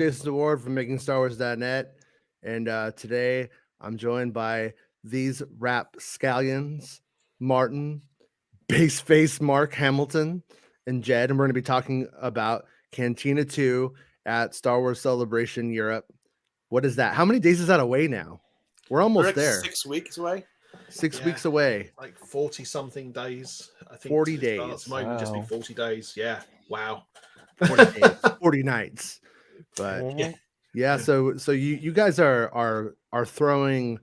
Jason DeWard from MakingStarWars.net, and today I'm joined by these rap scallions, Martin, Baseface Mark Hamilton, and Jed, and we're going to be talking about Cantina 2 at Star Wars Celebration Europe. What is that? How many days is that away now? We're almost there. 6 weeks away. 6 weeks away. Like 40-something days, I think. 40 days. It might just be 40 days. Yeah. Wow. 40 days, 40 nights. But yeah, so you guys are throwing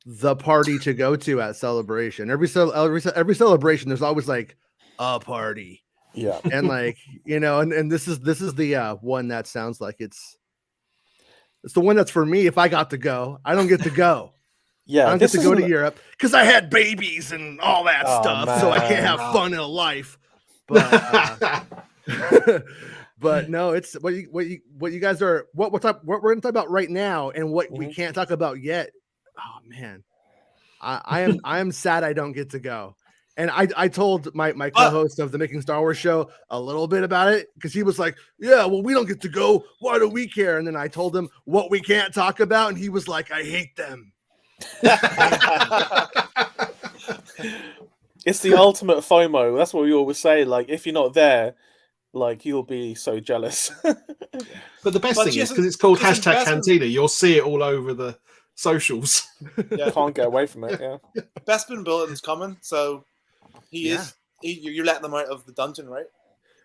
the party to go to at Celebration. Every celebration, there's always like a party. Yeah. And like, and this is the one that sounds like it's the one that's for me. If I got to go, I don't get to go. Yeah, I don't get to go to Europe because I had babies and all that stuff, man. so I can't have fun in life. But but no, it's what you guys are what we're going to talk about right now, and what we can't talk about yet. Oh man, I am sad I don't get to go. And I told my co-host of the Making Star Wars show a little bit about it, because he was like, yeah, well, we don't get to go. Why do we care? And then I told him what we can't talk about, and he was like, I hate them. It's the ultimate FOMO. That's what we always say. Like, if you're not there, like, you'll be so jealous. But the best thing is, because it's called #Cantina, you'll see it all over the socials. Yeah, can't get away from it. Yeah, Bespin Bulletin's coming, so you're letting them out of the dungeon, right?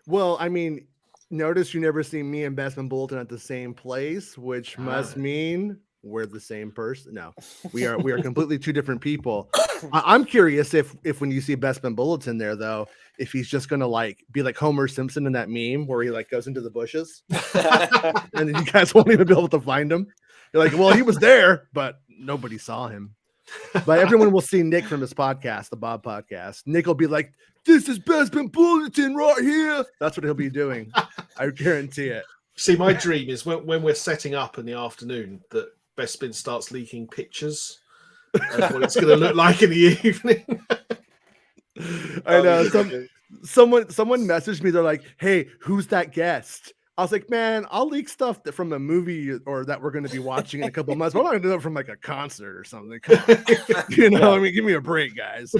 Well, I mean, notice you never see me and Bespin Bulletin at the same place, which must mean we're the same person. No, we are completely two different people. I'm curious if when you see Bespin Bulletin there, though, if he's just gonna like be like Homer Simpson in that meme where he like goes into the bushes and then you guys won't even be able to find him. You're like, well, he was there, but nobody saw him. But everyone will see Nick from his podcast, the Bob Podcast. Nick will be like, this is Bespin Bulletin right here. That's what he'll be doing. I guarantee it. See, my dream is when we're setting up in the afternoon that Bespin starts leaking pictures of what it's going to look like in the evening. I know. Someone messaged me. They're like, hey, who's that guest? I was like, man, I'll leak stuff from a movie or that we're going to be watching in a couple of months. But I'm not going to do it from like a concert or something. I mean, give me a break, guys.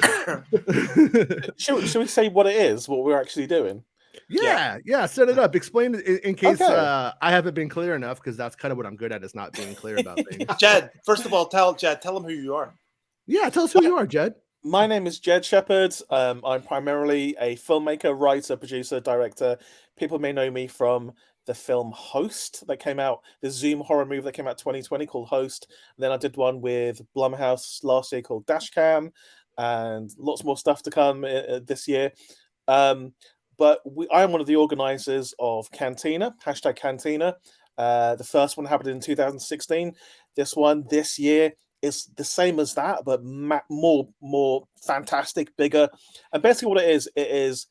should we say what it is, what we're actually doing? Yeah, set it up. Explain it in case I haven't been clear enough, because that's kind of what I'm good at, is not being clear about things. Jed, first of all, tell them who you are. Yeah, tell us who you are, Jed. My name is Jed Shepherd. I'm primarily a filmmaker, writer, producer, director. People may know me from the film Host that came out, the Zoom horror movie that came out 2020 called Host. And then I did one with Blumhouse last year called Dashcam, and lots more stuff to come this year. But I am one of the organizers of Cantina, #Cantina. The first one happened in 2016. This one this year is the same as that, but more fantastic, bigger. And basically what it is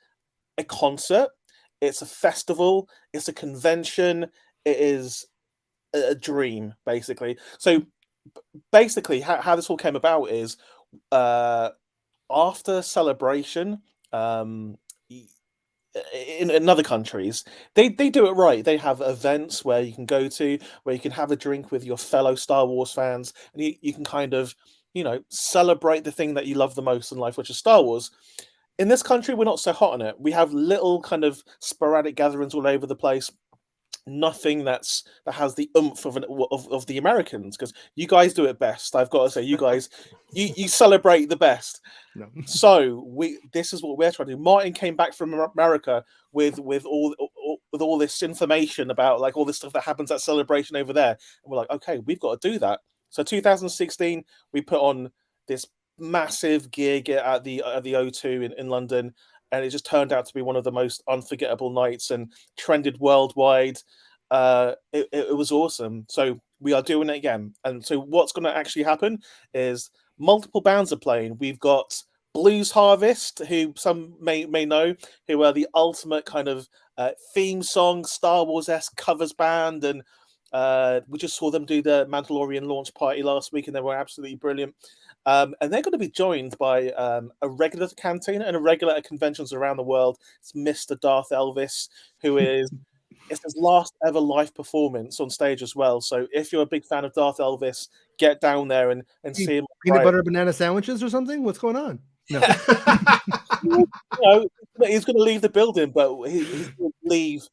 a concert. It's a festival. It's a convention. It is a dream, basically. So basically how this all came about is after Celebration, in other countries, they do it right. They have events where you can go to, where you can have a drink with your fellow Star Wars fans, and you can kind of, celebrate the thing that you love the most in life, which is Star Wars. In this country, we're not so hot on it. We have little kind of sporadic gatherings all over the place. Nothing that has the oomph of the Americans, because you guys do it best. I've got to say, you guys, you celebrate the best. No. So this is what we're trying to do. Martin came back from America with all this information about like all this stuff that happens at Celebration over there, and we're like, okay, we've got to do that. So 2016, we put on this massive gig at the O2 in London. And it just turned out to be one of the most unforgettable nights and trended worldwide. It was awesome. So we are doing it again. And so what's going to actually happen is multiple bands are playing. We've got Blues Harvest, who some may know, who are the ultimate kind of theme song, Star Wars-esque covers band. And we just saw them do the Mandalorian launch party last week, and they were absolutely brilliant. And they're going to be joined by a regular at Cantina and a regular at conventions around the world. It's Mr. Darth Elvis, who is it's his last ever live performance on stage as well. So if you're a big fan of Darth Elvis, get down there and see him. Peanut butter banana sandwiches or something? What's going on? No. He's going to leave the building, but he's going to leave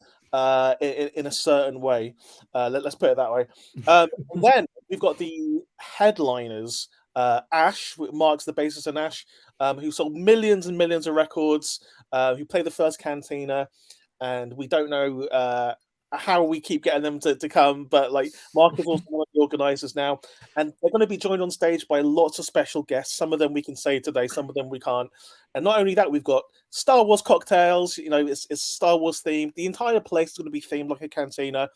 in a certain way. Let's put it that way. And then we've got the headliners. Ash, Mark's the bassist in Ash, who sold millions and millions of records, who played the first Cantina, and we don't know how we keep getting them to come, but like Mark is also one of the organizers now, and they're going to be joined on stage by lots of special guests. Some of them we can say today, some of them we can't. And not only that, we've got Star Wars cocktails. It's Star Wars themed. The entire place is going to be themed like a cantina.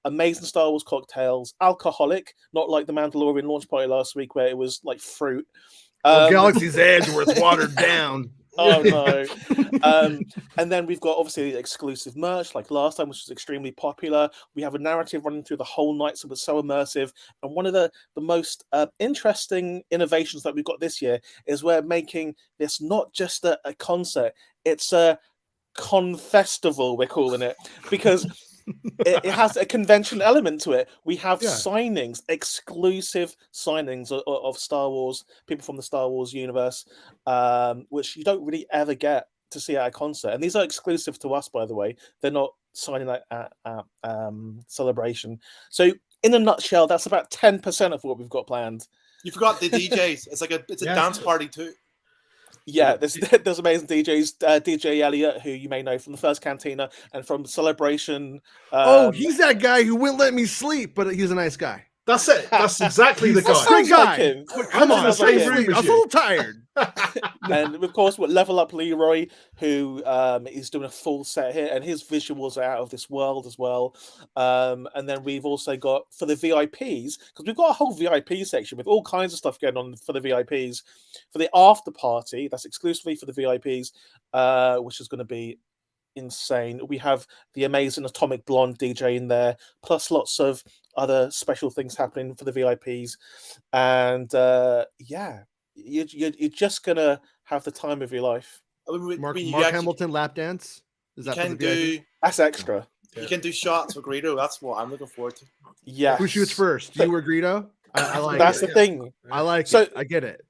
Amazing Star Wars cocktails, alcoholic, not like the Mandalorian launch party last week where it was like fruit. Galaxy's Edge where it's watered down. Oh no. And then we've got obviously exclusive merch like last time, which was extremely popular. We have a narrative running through the whole night, so it's so immersive. And one of the most interesting innovations that we've got this year is we're making this not just a concert, it's a con-festival, we're calling it, because it has a convention element to it. We have signings, exclusive signings of Star Wars, people from the Star Wars universe, which you don't really ever get to see at a concert. And these are exclusive to us, by the way. They're not signing at Celebration. So in a nutshell, that's about 10% of what we've got planned. You forgot the DJs. It's a dance party too. Yeah, there's amazing DJs. DJ Elliot, who you may know from the first Cantina and from Celebration. He's that guy who wouldn't let me sleep, but he's a nice guy. That's it. That's exactly the guy. Great guy. Like Come on, I'm a little tired. And of course, we'll Level Up Leroy, who is doing a full set here, and his visuals are out of this world as well. And then we've also got for the VIPs, because we've got a whole VIP section with all kinds of stuff going on for the VIPs. For the after party, that's exclusively for the VIPs, which is going to be insane. We have the amazing Atomic Blonde DJ in there, plus lots of other special things happening for the VIPs, and you're just gonna have the time of your life. Mark Hamilton lap dance. Is that for the VIP? That's extra. You can do shots with Greedo. That's what I'm looking forward to. Yeah. Who shoots first? You or Greedo? I like that's the thing. I like it. I get it.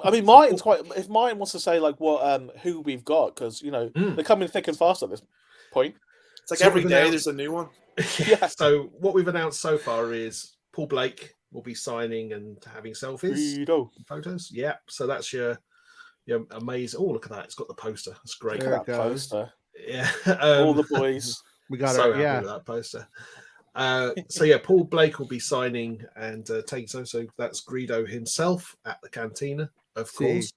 I mean, Martin's quite. If Martin wants to say like what who we've got, because they're coming thick and fast at this point. It's like every day there's a new one. Yeah. So what we've announced so far is Paul Blake will be signing and having selfies, photos. Yeah. So that's your amazing. Oh, look at that! It's got the poster. That's great. Look at that poster. Yeah. All the boys. We got so it. happy Yeah. with that poster. So yeah, Paul Blake will be signing and taking so that's Greedo himself at the Cantina, of course.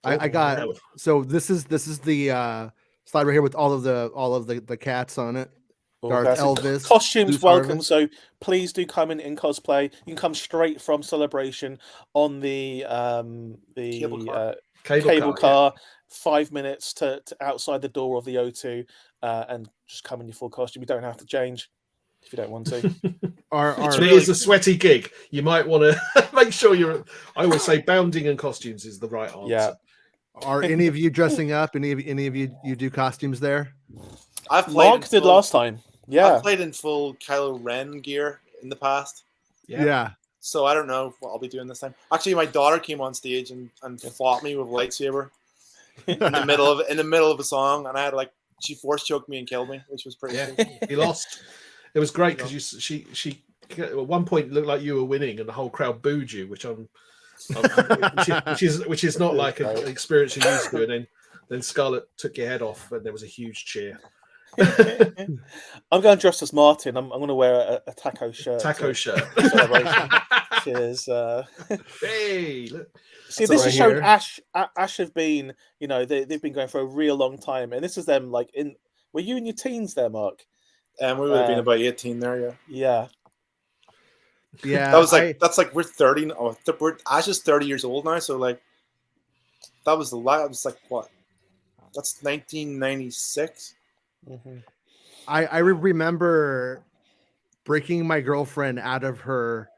I got so this is the slide right here with all of the cats on it. Darth Elvis costumes welcome. So please do come in cosplay. You can come straight from Celebration on the cable car. 5 minutes to outside the door of the O2, and just come in your full costume. You don't have to change if you don't want to. It is a sweaty gig. You might want to make sure you're. I always say bounding and costumes is the right answer. Yeah. Are any of you dressing up? Any of you do costumes there? I've played. Mark did last time. Yeah, I've played in full Kylo Ren gear in the past. Yeah. So I don't know what I'll be doing this time. Actually, my daughter came on stage and fought me with a lightsaber in the middle of a song, and I had she force choked me and killed me, which was pretty. Yeah, he lost. It was great because she at one point looked like you were winning, and the whole crowd booed you, which which is not like an experience you're used to. And then Scarlett took your head off, and there was a huge cheer. I'm going dressed as Martin. I'm going to wear a taco shirt. Cheers. Hey, look. See, this is showing Ash have been, they've been going for a real long time, and this is them were you in your teens there, Mark? And we would have been about 18 there, yeah. Yeah. That was that's we're 30. Ash is 30 years old now, so that was what? That's 1996. Mm-hmm. I remember breaking my girlfriend out of her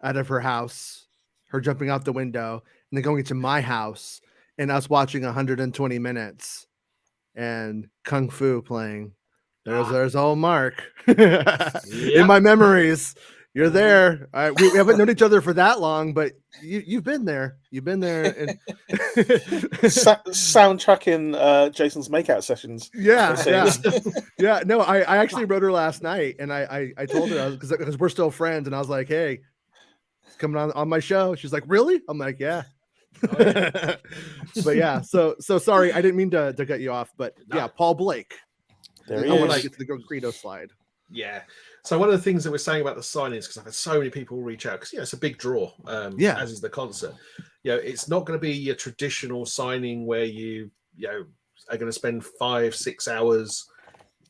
house, her jumping out the window, and then going into my house, and us watching 120 minutes and Kung Fu playing. There's old Mark. In my memories. You're there. We haven't known each other for that long, but you've been there. You've been there. And soundtracking Jason's makeout sessions. Yeah. No, I actually wrote her last night, and I told her because we're still friends, and I was like, hey, it's coming on my show. She's like, really? I'm like, yeah. Oh, yeah. But yeah, so sorry, I didn't mean to cut you off, but yeah, Paul Blake. There he I want is. to get to the Go Credo slide. Yeah. So one of the things that we're saying about the signings, because I've had so many people reach out, because it's a big draw, as is the concert. It's not going to be your traditional signing where you are going to spend 5-6 hours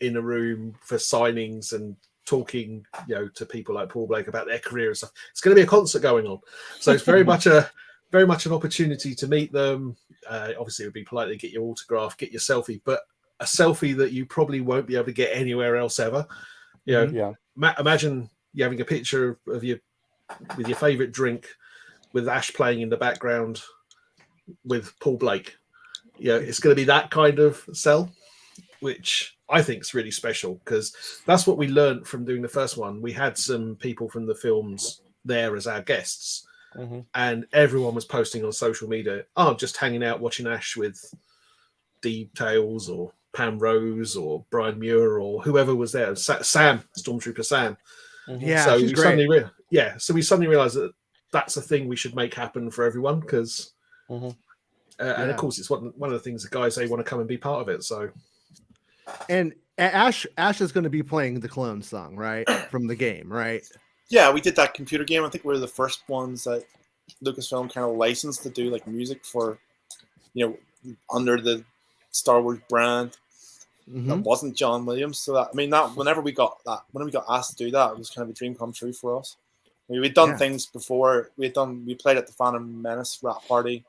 in a room for signings and talking, to people like Paul Blake about their career and stuff. It's going to be a concert going on, so it's very much an opportunity to meet them. Obviously, it would be polite to get your autograph, get your selfie, but a selfie that you probably won't be able to get anywhere else ever. Imagine you having a picture of you with your favorite drink, with Ash playing in the background, with Paul Blake. It's going to be that kind of sell, which I think is really special, because that's what we learned from doing the first one. We had some people from the films there as our guests, and everyone was posting on social media, just hanging out watching Ash with Dee Tails or Pam Rose or Brian Muir or whoever was there, Sam, Stormtrooper Sam. Yeah, so she's we great. suddenly realized that that's a thing we should make happen for everyone, because and of course it's one of the things the guys, they want to come and be part of it. So, and Ash is going to be playing the clone song, right, from the game, right? Yeah, we did that computer game. I think we were the first ones that Lucasfilm kind of licensed to do like music for, under the Star Wars brand. That wasn't John Williams. So whenever we got asked to do that, it was kind of a dream come true for us. We'd done things before. We played at the Phantom Menace rap party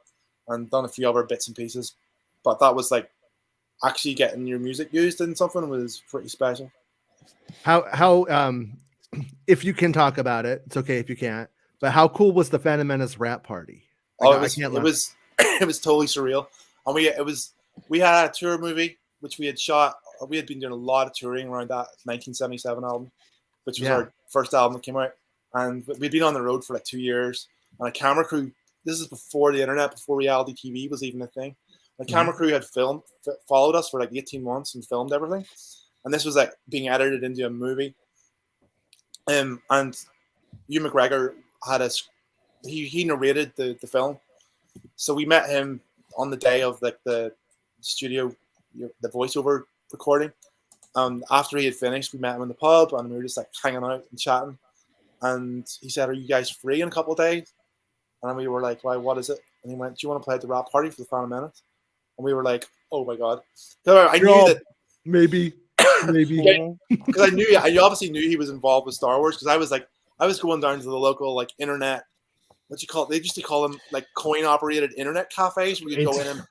and done a few other bits and pieces, but that was like actually getting your music used in something was pretty special. How if you can talk about it, it's okay if you can't, but how cool was the Phantom Menace rap party? It was totally surreal. And we had a tour movie which we had shot. We had been doing a lot of touring around that 1977 album, which was our first album that came out. And we'd been on the road for like 2 years. And a camera crew, this is before the internet, before reality TV was even a thing. The camera crew had followed us for like 18 months and filmed everything. And this was like being edited into a movie. And Hugh McGregor he narrated the film. So we met him on the day of like the studio, the voiceover recording. After he had finished, we met him in the pub and we were just like hanging out and chatting. And he said, "Are you guys free in a couple of days?" And we were like, "Why? What is it?" And he went, "Do you want to play at the rap party for the Phantom Menace?" And we were like, "Oh my god!" I knew that maybe because I obviously knew he was involved with Star Wars, because I was going down to the local like internet. What you call it? They used to call them like coin-operated internet cafes where you go in and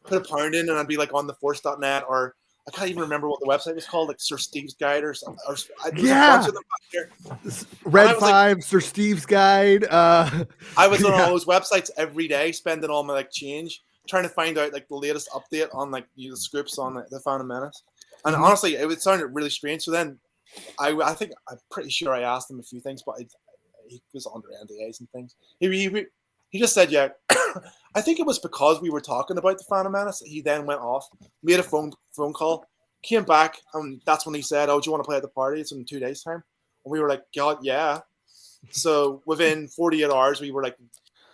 put a pound in, and I'd be like on theforce.net, or I can't even remember what the website was called, like Sir Steve's Guide or something. Red 5, Sir Steve's Guide. I was on all those websites every day, spending all my like change, trying to find out like the latest update on like the scripts on the Phantom Menace. And honestly, it sounded really strange. So then I think I'm pretty sure I asked him a few things, but he was under NDAs and things. He just said, yeah. I think it was because we were talking about the Phantom Menace. He then went off, made a phone call, came back, and that's when he said, "Oh, do you want to play at the party? It's in 2 days' time." And we were like, "God, yeah." So within 48 hours, we were like,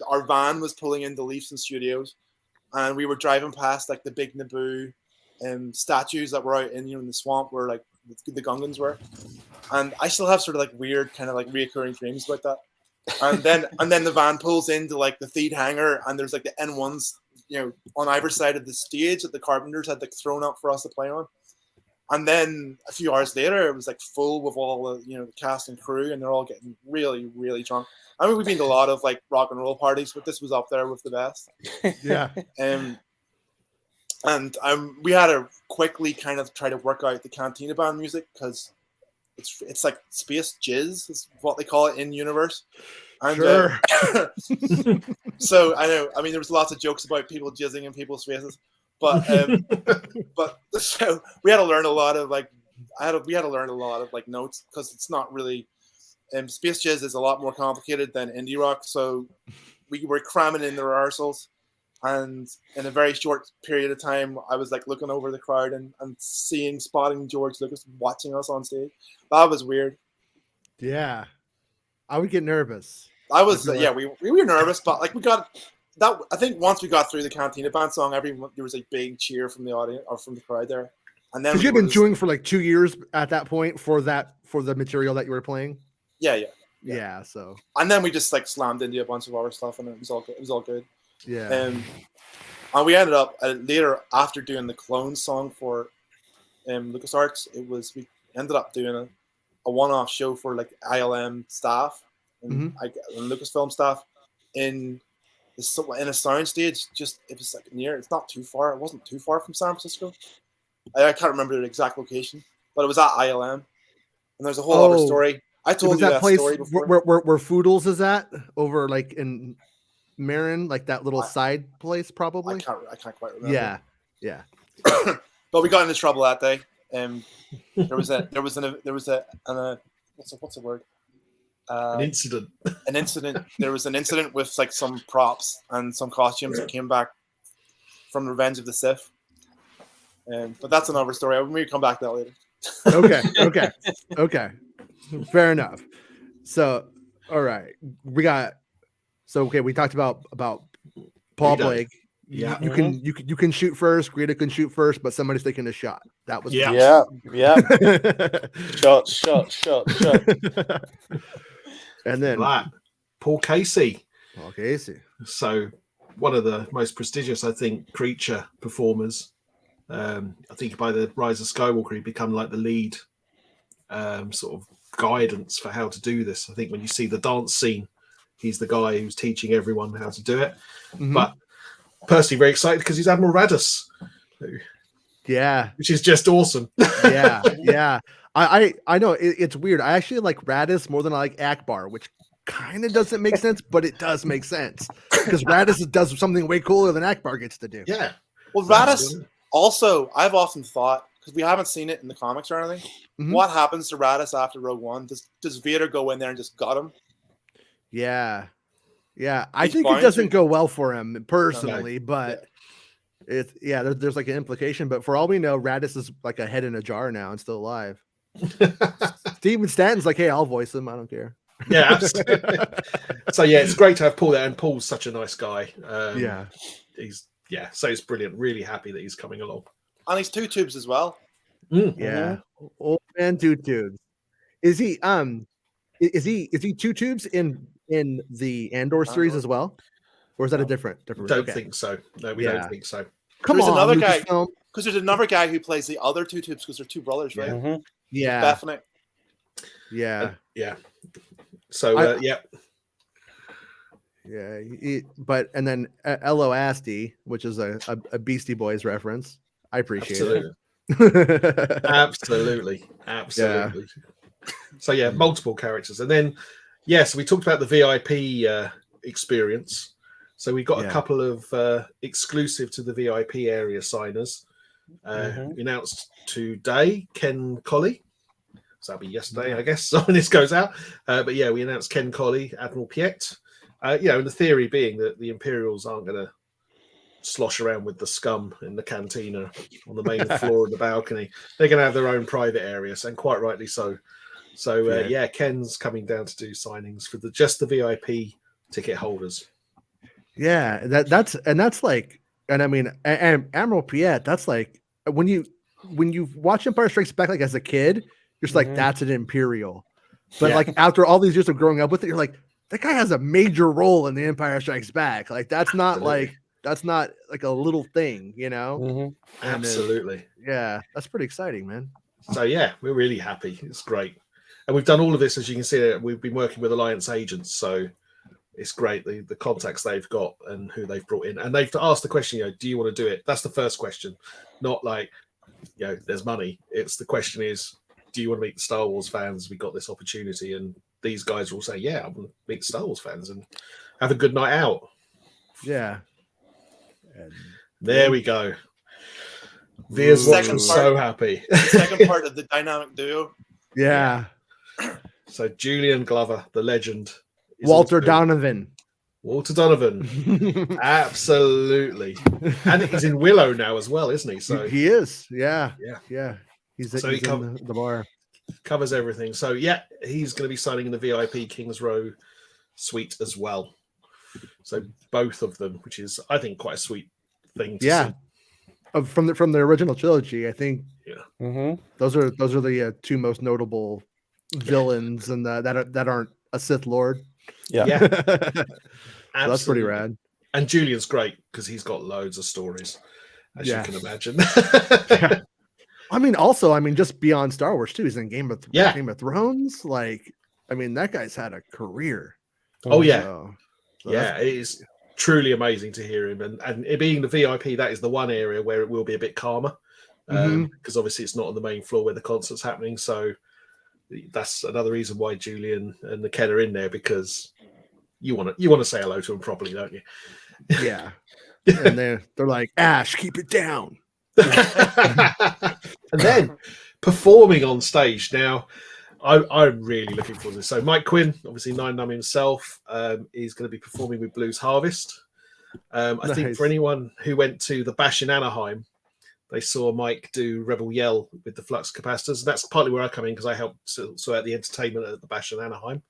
our van was pulling into Leafson Studios, and we were driving past like the big Naboo statues that were out in the swamp where like the Gungans were. And I still have sort of like weird kind of like reoccurring dreams about that. And then the van pulls into like the feed hangar, and there's like the N1s, on either side of the stage that the Carpenters had like thrown up for us to play on. And then a few hours later, it was like full with all the cast and crew, and they're all getting really, really drunk. I mean, we've been to a lot of like rock and roll parties, but this was up there with the best. Yeah. And we had to quickly kind of try to work out the Cantina band music, because it's like space jizz is what they call it in universe. And, sure. So I know. I mean, there was lots of jokes about people jizzing in people's faces, but so we had to learn a lot of like we had to learn a lot of like notes because it's not really. Space Jizz is a lot more complicated than indie rock, so we were cramming in the rehearsals, and in a very short period of time, I was like looking over the crowd and spotting George Lucas watching us on stage. That was weird. Yeah, I would get nervous. I was we were nervous, but like we got that. I think once we got through the Cantina Band song, there was a big cheer from the audience or from the crowd there. And then you've been touring for like 2 years at that point for the material that you were playing. Yeah. So, and then we just like slammed into a bunch of other stuff, and it was all good. It was all good. Yeah. And we ended up later after doing the Clone song for LucasArts. We ended up doing a one-off show for like ILM staff and Lucasfilm staff in a sound stage. It was like it's not too far. It wasn't too far from San Francisco. I can't remember the exact location, but it was at ILM. And there's a whole other story. I told you that place story before. Where Foodles is at over like in Marin, like that little side place, probably. I can't quite remember. Yeah. But we got into trouble that day. There was a what's the word? An incident. An incident. There was an incident with like some props and some costumes that came back from Revenge of the Sith. But that's another story. I'll maybe come back to that later. Okay. Fair enough. So, all right, we talked about Paul Blake. Yeah, you can shoot first. Greta can shoot first, but somebody's taking a shot. That was yeah. shot. And then Paul Casey. So one of the most prestigious, I think, creature performers. I think by the Rise of Skywalker, he become like the lead sort of guidance for how to do this. I think when you see the dance scene, he's the guy who's teaching everyone how to do it. But personally very excited because he's Admiral Raddus, which is just awesome. I know it's weird. I actually like Raddus more than I like Akbar, which kind of doesn't make sense, but it does make sense because Raddus does something way cooler than Akbar gets to do. Well, Raddus also, I've often thought, because we haven't seen it in the comics or anything, what happens to Raddus after Rogue One? Does Vader go in there and just gut him? Yeah. I think it doesn't go well for him personally, but there's like an implication. But for all we know, Raddus is like a head in a jar now and still alive. Steven Stanton's like, hey, I'll voice him. I don't care. Yeah, absolutely. So it's great to have Paul there, and Paul's such a nice guy. So it's brilliant. Really happy that he's coming along. And he's 2 tubes as well. Old man 2 tubes. Is he 2 tubes in the Andor series as well, or is that a different? Don't think so. No, we don't think so. There's another guy because there's another guy who plays the other 2 tubes because they're 2 brothers, right? Definitely. So but and then Elo Asti, which is a Beastie Boys reference. I appreciate it. Absolutely. So multiple characters, and then so we talked about the VIP experience. So we got a couple of exclusive to the VIP area signers. Announced today, Ken Colley. So that'll be yesterday, I guess, when this goes out. But we announced Ken Colley, Admiral Piet. And the theory being that the Imperials aren't going to slosh around with the scum in the cantina on the main floor of the balcony. They're going to have their own private areas, and quite rightly so. So Ken's coming down to do signings for just the VIP ticket holders. That's like, and I mean, and Admiral Piet, that's like when you watch Empire Strikes Back, like as a kid, you're just like, that's an Imperial. But like after all these years of growing up with it, you're like, that guy has a major role in the Empire Strikes Back. Like that's not like a little thing, you know? Absolutely. That's pretty exciting, man. So we're really happy. It's great. And we've done all of this, as you can see, we've been working with Alliance agents. So it's great, the contacts they've got and who they've brought in. And they've asked the question, do you want to do it? That's the first question. Not like, there's money. It's the question is, do you want to meet the Star Wars fans? We got this opportunity. And these guys will say, I want to meet the Star Wars fans and have a good night out. Yeah. There we go. Veer's Second watching so happy. The second part of the dynamic duo. Yeah. So Julian Glover, the legend. Walter Donovan. Walter Donovan. Absolutely. And he's in Willow now as well, isn't he? So he is. Yeah. Yeah. He's in the bar. Covers everything. So yeah, he's going to be signing in the VIP Kings Row suite as well. So both of them, which is I think quite a sweet thing to see. From the original trilogy, I think those are the two most notable villains and that aren't a Sith Lord. Yeah. So that's pretty rad. And Julian's great because he's got loads of stories, as you can imagine. I mean, just beyond Star Wars too. He's in Game of Thrones. Like, I mean, that guy's had a career. Oh yeah, so it is truly amazing to hear him. And it being the VIP, that is the one area where it will be a bit calmer, because obviously it's not on the main floor where the concert's happening. So that's another reason why Julian and the Ken are in there, because you want to say hello to him properly, don't you? Yeah. And they're like, Ash, keep it down. And then performing on stage. Now, I'm really looking forward to this. So Mike Quinn, obviously Nine Numb himself, is going to be performing with Blues Harvest. I think for anyone who went to the Bash in Anaheim, they saw Mike do Rebel Yell with the flux capacitors. That's partly where I come in, because I helped sort out the entertainment at the Bash in Anaheim.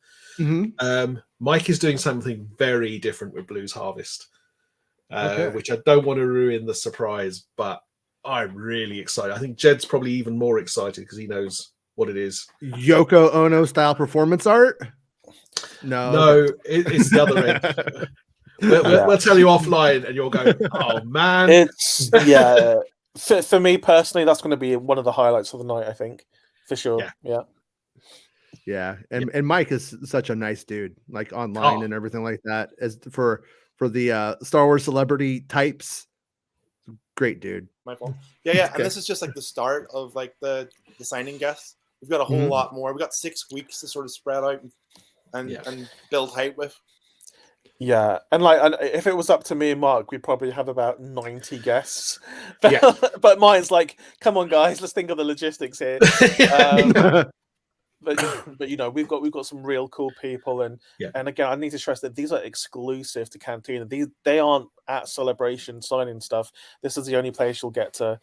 Mike is doing something very different with Blues Harvest, which I don't want to ruin the surprise, but I'm really excited. I think Jed's probably even more excited because he knows what it is. Yoko Ono style performance art? No, it's the other end. We'll tell you offline, and you'll go, oh man. It's for me personally, that's going to be one of the highlights of the night, I think, for sure. Yeah. And Mike is such a nice dude, like online and everything like that. As for the Star Wars celebrity types, great dude. My fault. Yeah. And this is just like the start of like the signing guests. We've got a whole lot more. We've got 6 weeks to sort of spread out and build hype with. Yeah, and if it was up to me and Mark, we'd probably have about 90 guests. But mine's like, come on, guys, let's think of the logistics here. But you know, we've got some real cool people, and again, I need to stress that these are exclusive to Cantina. They aren't at Celebration signing stuff. This is the only place you'll get to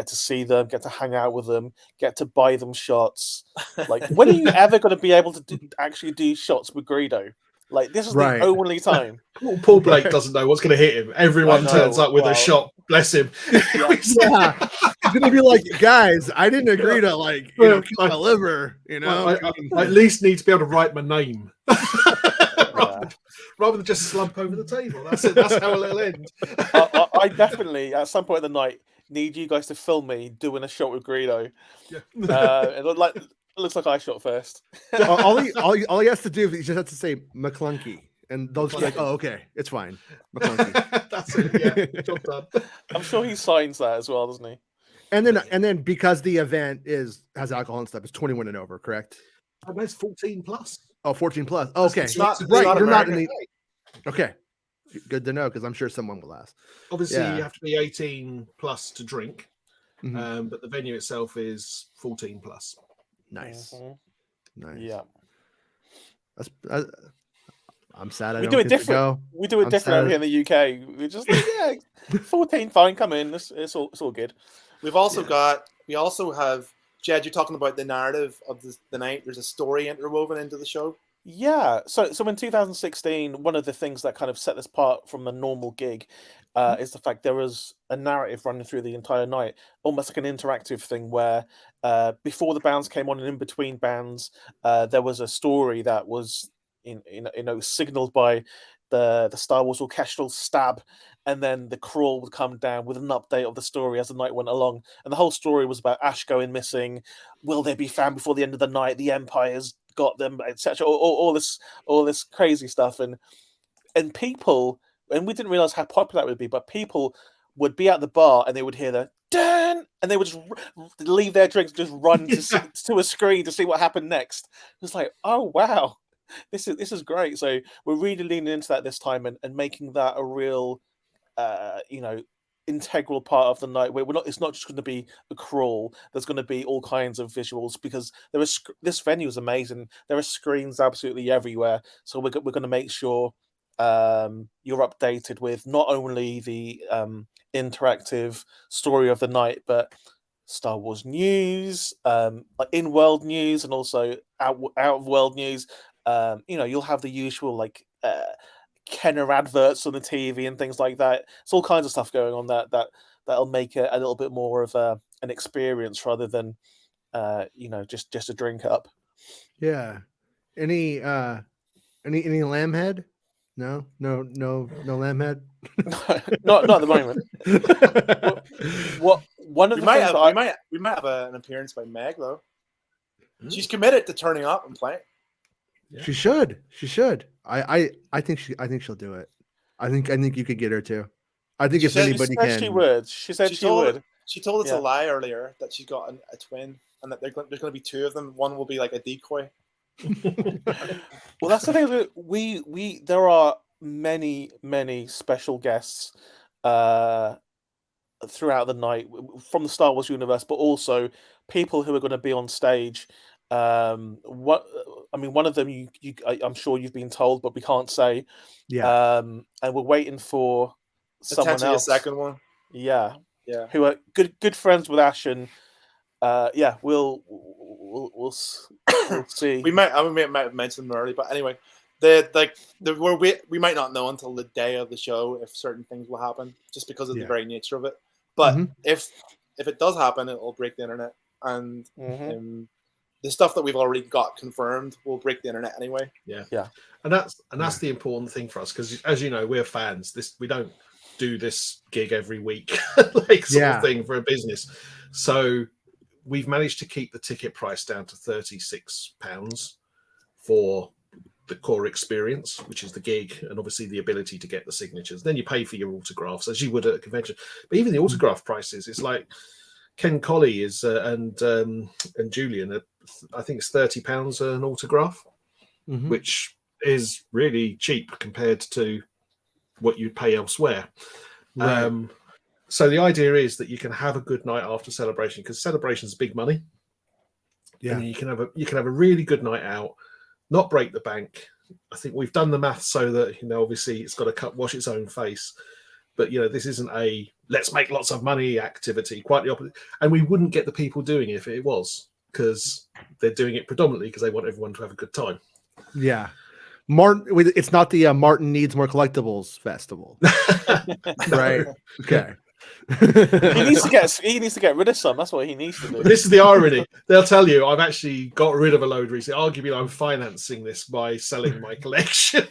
see them, get to hang out with them, get to buy them shots. Like, when are you ever going to be able to actually do shots with Greedo? Like, this is the only time. Paul Blake doesn't know what's going to hit him. Everyone turns up with a shot. Bless him. He's going to be like, guys, I didn't agree to kill my liver. You know, I at least need to be able to write my name rather than just slump over the table. That's it. That's how it'll end. I definitely, at some point in the night, need you guys to film me doing a shot with Greedo. It looks like I shot first. all he has to do is he just has to say McClunky, and they'll just be like, "Oh, okay, it's fine." McClunky. That's it. Yeah, job done. I'm sure he signs that as well, doesn't he? And then because the event has alcohol and stuff, it's 21 and over, correct? It's 14 plus. Oh, 14 plus. Okay, it's not You're American. not in the. Okay, good to know, because I'm sure someone will ask. Obviously, you have to be 18 plus to drink, but the venue itself is 14 plus. Nice. Nice. Yeah. I'm sad. We do it different. We do it different over here in the UK. We're just 14, fine, come in. It's all good. We also have Jed. You're talking about the narrative of the night. There's a story interwoven into the show. Yeah. So in 2016, one of the things that kind of set this apart from a normal gig is the fact there was a narrative running through the entire night, almost like an interactive thing where before the bands came on and in between bands, there was a story that was signaled by the Star Wars orchestral stab, and then the crawl would come down with an update of the story as the night went along. And the whole story was about Ash going missing. Will they be found before the end of the night? The Empire's got them, etc. All this crazy stuff, and people, and we didn't realize how popular that would be, but people would be at the bar and they would hear the "Dan," and they would just leave their drinks, just run to a screen to see what happened next. It was like, oh wow, this is great. So we're really leaning into that this time and making that a real integral part of the night. We're not. It's not just going to be a crawl. There's going to be all kinds of visuals because this venue is amazing. There are screens absolutely everywhere. So we're going to make sure you're updated with not only the interactive story of the night, but Star Wars news, like in-world news, and also out-of-world news. You'll have the usual like Kenner adverts on the TV and things like that. It's all kinds of stuff going on that'll make it a little bit more of an experience rather than just a drink up. Yeah. Any lamb head? No lamb head. not at the moment. What one of we the might things have, we might have an appearance by Meg though. She's committed to turning up and playing. Yeah. She should. I think she'll do it. I think you could get her to. I think if anybody can, she would. She said she would. She told us a lie earlier that she's got a twin and that there's going to be two of them. One will be like a decoy. Well, that's the thing. That there are many special guests throughout the night from the Star Wars universe, but also people who are going to be on stage. One of them I'm sure you've been told, but we can't say. Yeah. And we're waiting for someone else. The second one. Yeah. Yeah. Who are good friends with Ash, and we'll see. We might have mentioned them early, but anyway, we might not know until the day of the show if certain things will happen, just because of the very nature of it. But if it does happen, it will break the internet, and the stuff that we've already got confirmed will break the internet anyway. Yeah. And that's the important thing for us, because as you know, we're fans. We don't do this gig every week, like sort of thing for a business. So we've managed to keep the ticket price down to £36 for the core experience, which is the gig, and obviously the ability to get the signatures. Then you pay for your autographs as you would at a convention. But even the autograph prices, it's like Ken Colley is and Julian, I think it's £30 an autograph, which is really cheap compared to what you'd pay elsewhere. Right. So the idea is that you can have a good night after Celebration, because Celebration's big money. Yeah, and you can have a really good night out, not break the bank. I think we've done the math so that obviously it's got to wash its own face. But this isn't a let's make lots of money activity. Quite the opposite. And we wouldn't get the people doing it if it was, because they're doing it predominantly because they want everyone to have a good time. Yeah. Martin, it's not the Martin Needs More Collectibles Festival, right? Okay. he needs to get rid of some. That's what he needs to do. This is the irony. They'll tell you I've actually got rid of a load recently. Arguably, I'm financing this by selling my collection.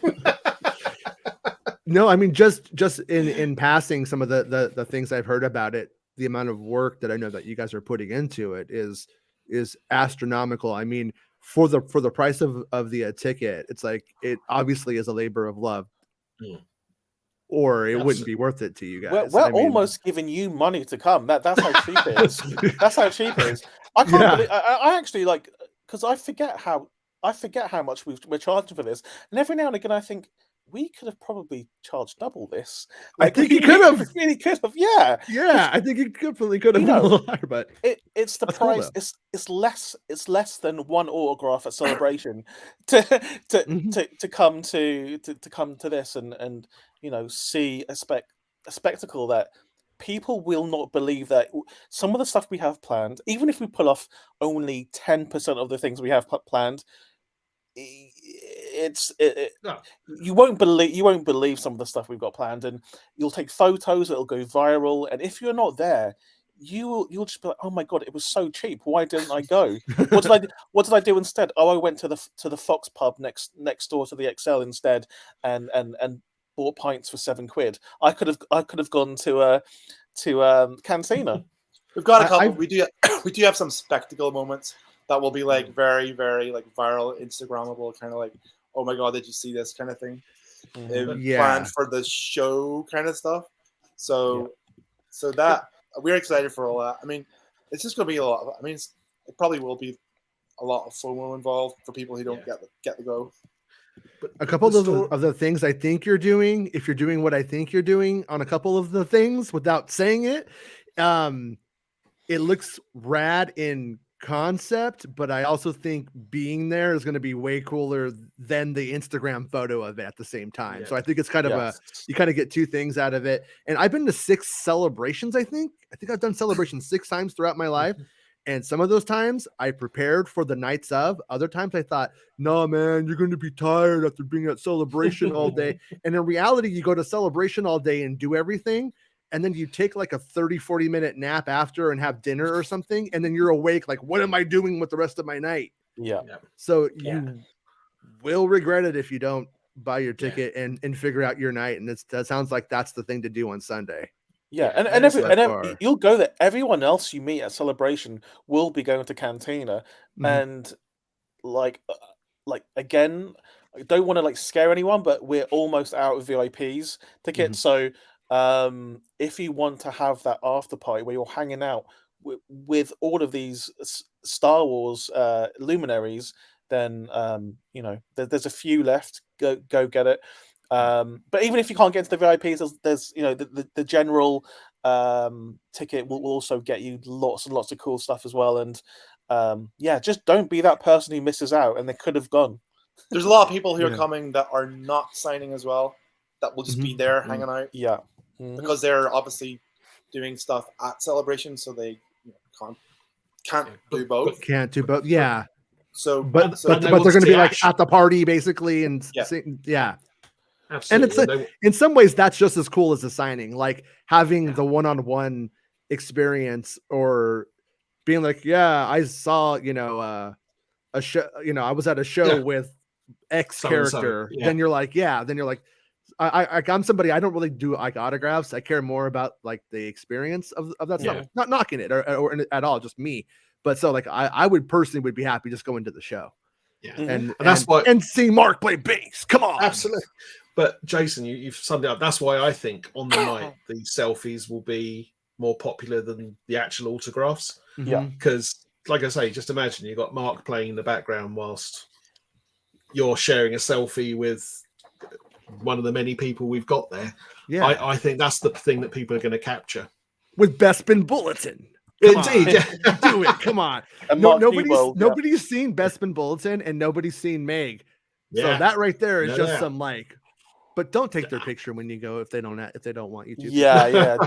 No, I mean just in passing, some of the things I've heard about it, the amount of work that I know that you guys are putting into it is astronomical. I mean, for the price of the ticket, it's like it obviously is a labor of love, or it wouldn't be worth it to you guys. We're almost giving you money to come. That's how cheap it is. That's how cheap it is. I can't believe. I actually because I forget how much we're charging for this, and every now and again I think we could have probably charged double this. I think you could have. Really could have. Yeah. Yeah, I think you could have been a little higher, but it's the price. Cool, it's less than one autograph at Celebration to come to this and see a spectacle that people will not believe. That some of the stuff we have planned, even if we pull off only 10% of the things we have planned, you won't believe some of the stuff we've got planned, and you'll take photos, it'll go viral, and if you're not there, you'll just be like, oh my god, it was so cheap, why didn't I go? What did I do instead? I went to the Fox pub next door to the XL instead, and bought pints for £7. I could have gone to Cantina. We've got a couple. We do have some spectacle moments that will be like very, very like viral, Instagrammable, kind of like, oh my god, did you see this kind of thing? Planned for the show kind of stuff. So that we're excited for all that. I mean, it's just going to be a lot. It probably will be a lot of FOMO involved for people who don't get the go. a couple of the things I think you're doing, if you're doing what I think you're doing on a couple of the things without saying it, it looks rad in concept, but I also think being there is going to be way cooler than the Instagram photo of it at the same time. Yeah. So I think it's kind of you kind of get two things out of it. And I've been to 6 celebrations. I think I've done celebrations 6 times throughout my life. And some of those times I prepared for the nights of. Other times I thought, no, man, you're going to be tired after being at celebration all day. And in reality, you go to celebration all day and do everything. And then you take like a 30-40 minute nap after and have dinner or something. And then you're awake. Like, what am I doing with the rest of my night? Yeah. So you will regret it if you don't buy your ticket and figure out your night. And that sounds like that's the thing to do on Sunday. Yeah, and you'll go there. Everyone else you meet at celebration will be going to Cantina, and like again, I don't want to like scare anyone, but we're almost out of VIPs tickets. So if you want to have that after party where you're hanging out with all of these Star Wars luminaries, then there's a few left. Go get it. But even if you can't get into the VIPs, there's the general ticket will also get you lots and lots of cool stuff as well. And just don't be that person who misses out, and they could have gone. There's a lot of people who are coming that are not signing as well, that will just be there hanging out. Yeah. Because they're obviously doing stuff at celebration, so they can't do both. Can't do both. Yeah. So but they're going to be like at the party basically, and Absolutely. And it's in some ways that's just as cool as the signing, like having the one-on-one experience, or being like, I saw a show, I was at a show with X character. Then you're like, I'm somebody, I don't really do like autographs. I care more about like the experience of that stuff. Not knocking it or at all, just me. But so like I would personally be happy just going to the show. Yeah. And that's why, and see Mark play bass. Come on. Absolutely. But Jason, you've summed it up. That's why I think on the night the selfies will be more popular than the actual autographs. Yeah. Because like I say, just imagine you've got Mark playing in the background whilst you're sharing a selfie with one of the many people we've got there. Yeah. I think that's the thing that people are going to capture. With Bespin Bulletin. Indeed. Do it. Come on. Nobody's seen Bespin Bulletin and nobody's seen Meg. Yeah. So that right there is some like, but don't take their picture when you go if they don't want you to. Yeah.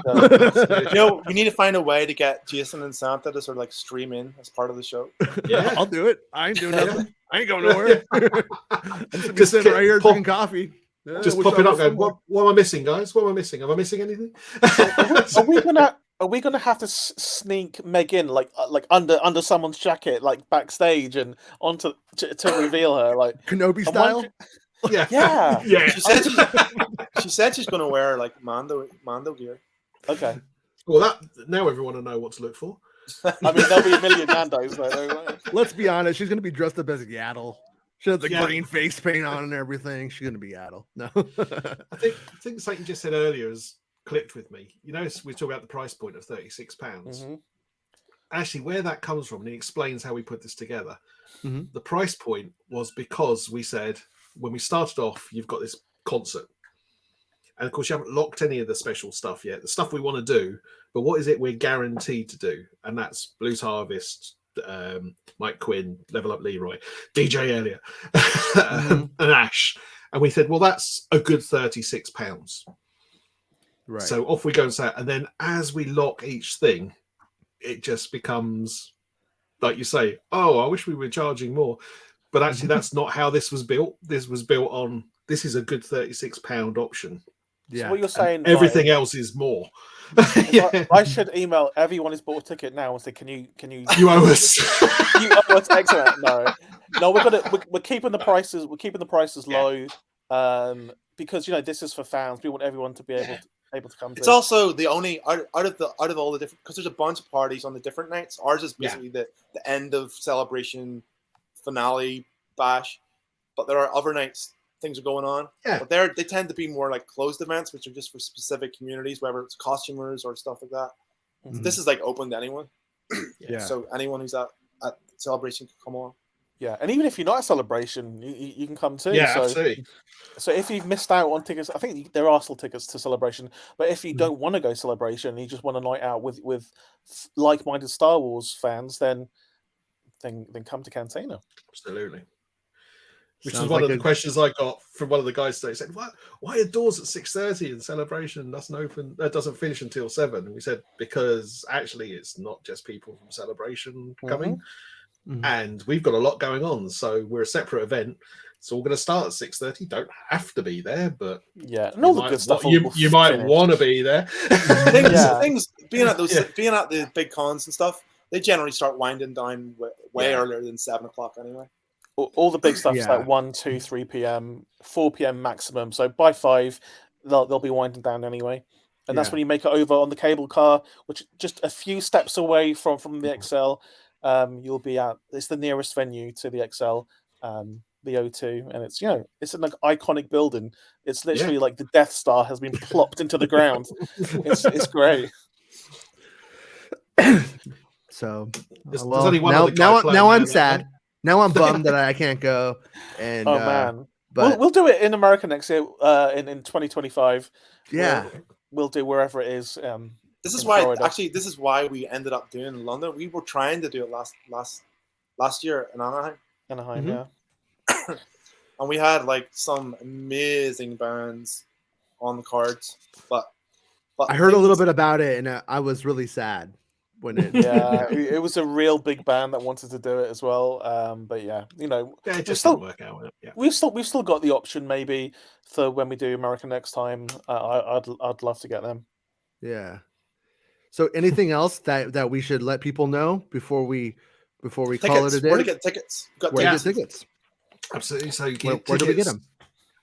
We need to find a way to get Jason and Santa to sort of like stream in as part of the show. Yeah, I'll do it. I ain't doing nothing. I ain't going nowhere. I'm just sitting right here drinking coffee. Just pop it up. Going, what am I missing, guys? What am I missing? Am I missing anything? Are we gonna have to sneak Meg in like under someone's jacket, like backstage and onto to reveal her, like Kenobi style? Yeah. She said she's gonna wear like Mando gear. Okay. Well, now everyone will know what to look for. I mean, there'll be a million Mandos. Right? Let's be honest. She's gonna be dressed up as Yaddle. She has the green face paint on and everything. She's gonna be Yaddle. No. I think something you just said earlier has clicked with me. We talk about the price point of £36. Actually, where that comes from, and he explains how we put this together. The price point was because we said when we started off, you've got this concert, and of course you haven't locked any of the special stuff yet. The stuff we want to do, but what is it we're guaranteed to do? And that's Blues Harvest, Mike Quinn, Level Up Leroy, DJ Elliott, and Ash. And we said, well, that's a good £36. Right. So off we go and say, and then as we lock each thing, it just becomes, like you say, I wish we were charging more. But actually, that's not how this was built. This was built on, this is a good £36 option. Yeah. So what you're saying, everything else is more. I should email everyone who's bought a ticket now and say, can you you owe us. You owe us excellent. No, we're keeping the prices. We're keeping the prices low, because this is for fans. We want everyone to be able to come. It's also the only out of all the different, because there's a bunch of parties on the different nights. Ours is basically the end of celebration, finale, bash, but there are other nights things are going on. Yeah. But they tend to be more like closed events, which are just for specific communities, whether it's costumers or stuff like that. This is like open to anyone. So anyone who's at celebration can come on. Yeah, and even if you're not at Celebration, you can come too. Yeah, so, absolutely. So if you've missed out on tickets, I think there are still tickets to Celebration. But if you don't want to go Celebration, and you just want a night out with like-minded Star Wars fans, then come to Cantina. Absolutely. Which Sounds was one like of the questions I got from one of the guys today. He said, why are doors at 6:30 and Celebration doesn't finish until 7? And we said, because actually it's not just people from Celebration coming. And we've got a lot going on. So we're a separate event. It's all going to start at 6:30. Don't have to be there, but yeah, and all the good stuff. You might want to be there. Things being at the big cons and stuff, they generally start winding down way earlier than 7 o'clock anyway. All the big stuff is like 1, 2, 3 p.m., 4 p.m. maximum. So by 5, they'll be winding down anyway. And that's when you make it over on the cable car, which just a few steps away from the XL. You'll be it's the nearest venue to the XL, the O2, and it's it's an iconic building. It's literally like the Death Star has been plopped into the ground. It's great. So now I'm sad. Now I'm bummed that I can't go. And man, but we'll do it in America next year. In 2025. Yeah, we'll do wherever it is. This is why we ended up doing London. We were trying to do it last year in Anaheim. Yeah. And we had like some amazing bands on the cards, but I heard a little bit about it, and I was really sad when it. It was a real big band that wanted to do it as well. But it just didn't work out. Yeah. We've still got the option maybe for when we do America next time. I'd love to get them. Yeah. So anything else that we should let people know before we call it a day? Where to get tickets? Tickets? Absolutely. So you get where do we get them?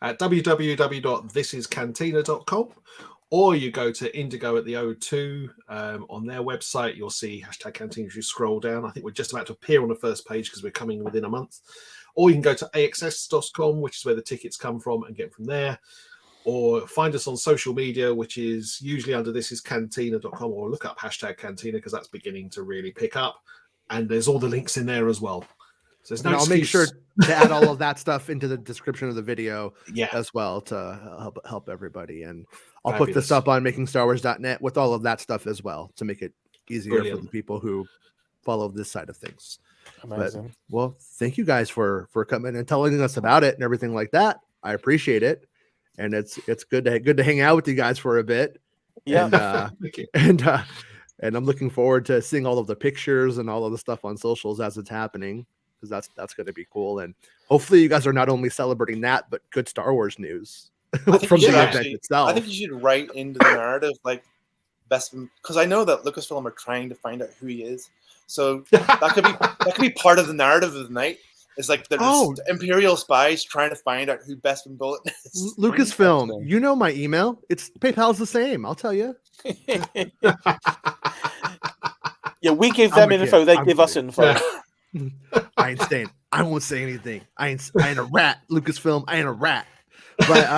At www.thisiscantina.com, or you go to Indigo at the O2 on their website. You'll see #Cantina as you scroll down. I think we're just about to appear on the first page because we're coming within a month. Or you can go to axs.com, which is where the tickets come from, and get from there. Or find us on social media, which is usually under thisiscantina.com, or look up #Cantina because that's beginning to really pick up. And there's all the links in there as well. So I'll make sure to add all of that stuff into the description of the video as well to help everybody. And I'll put this up on MakingStarWars.net with all of that stuff as well to make it easier for the people who follow this side of things. Amazing. But, thank you guys for coming and telling us about it and everything like that. I appreciate it. And it's good to hang out with you guys for a bit. Yeah. And I'm looking forward to seeing all of the pictures and all of the stuff on socials as it's happening, because that's going to be cool. And hopefully you guys are not only celebrating that, but good Star Wars news from the event itself. I think you should write into the narrative best, because I know that Lucasfilm are trying to find out who he is. So that could be part of the narrative of the night. It's like there's Imperial spies trying to find out who Bespin Bullet is. Lucasfilm, you know my email. It's PayPal's the same. I'll tell you. Yeah, we give them info. They give us info. I ain't saying. I won't say anything. I ain't a rat. Lucasfilm. I ain't a rat. But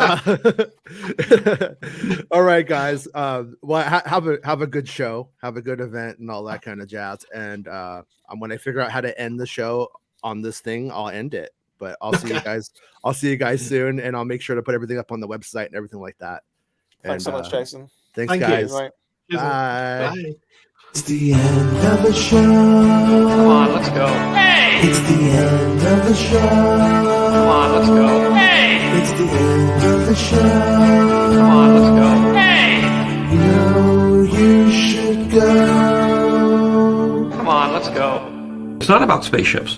all right, guys. Have a good show. Have a good event and all that kind of jazz. And when I figure out how to end the show on this thing, I'll end it. But I'll see you guys. I'll see you guys soon, and I'll make sure to put everything up on the website and everything like that. Thanks so much, Jason. Thanks, guys. Bye. Bye. It's the end of the show. Come on, let's go. Hey! It's the end of the show. Come on, let's go. Hey! It's the end of the show. Come on, let's go. Hey! You know you should go. Come on, let's go. It's not about spaceships.